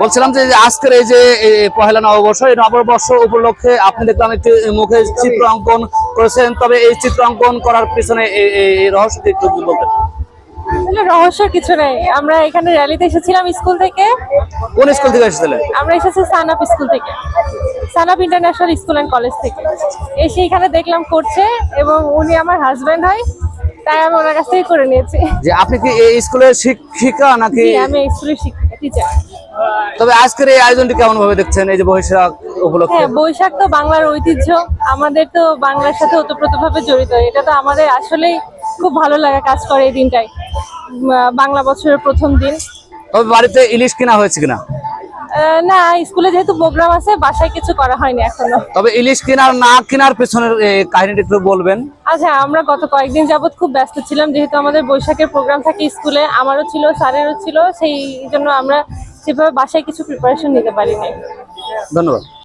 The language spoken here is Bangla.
বলছিলাম যে আজকের এই যে পহেলা নববর্ষ, এই নববর্ষ উপলক্ষে আপনি দেখলাম একটি মুখে চিত্র অঙ্কন করেছেন, তবে এই চিত্র অঙ্কন করার পিছনে এই রহস্যটি একটু বলতেন। আসলে রহস্যের কিছু নেই, আমরা এখানে র্যালিতে এসেছিলাম স্কুল থেকে। কোন স্কুল থেকে এসেছিলেন? আমরা এসেছি সানাপ স্কুল থেকে, সানাপ ইন্টারন্যাশনাল স্কুল অ্যান্ড কলেজ থেকে। এসে এখানে দেখলাম করছে, এবং উনি আমার হাজবেন্ড হয়, তাই আমি ওনার কাছ থেকে করে নিয়েছি। যে আপনি কি এই স্কুলের শিক্ষিকা নাকি? জি, আমি স্কুলের শিক্ষিকা, টিচার। তবে আজকের এই আয়োজনটি কেমন ভাবে দেখছেন, এই যে বৈশাখ উপলক্ষে? হ্যাঁ, বৈশাখ তো বাংলার ঐতিহ্য, আমাদের তো বাংলার সাথে ওতপ্রোতভাবে জড়িত। এটা তো আমাদের আসলেই খুব ভালো লাগা কাজ করে এই দিনটাই, বাংলা বছরের প্রথম দিন। তবে বাড়িতে ইলিশ কিনা হয়েছে কিনা? না, স্কুলে যেহেতু প্রোগ্রাম আছে, বাসায় কিছু করা হয়নি এখনো। তবে ইলিশ কেনার না কেনার পেছনের কাহিনীটা একটু বলবেন। আচ্ছা, আমরা গত কয়েকদিন যাবত খুব ব্যস্ত ছিলাম, যেহেতু আমাদের বৈশাখের প্রোগ্রাম থাকে স্কুলে, আমারও ছিল, স্যারেরও ছিল, সেই জন্য আমরা সেভাবে বাসায় কিছু প্রিপারেশন নিতে পারিনি। ধন্যবাদ।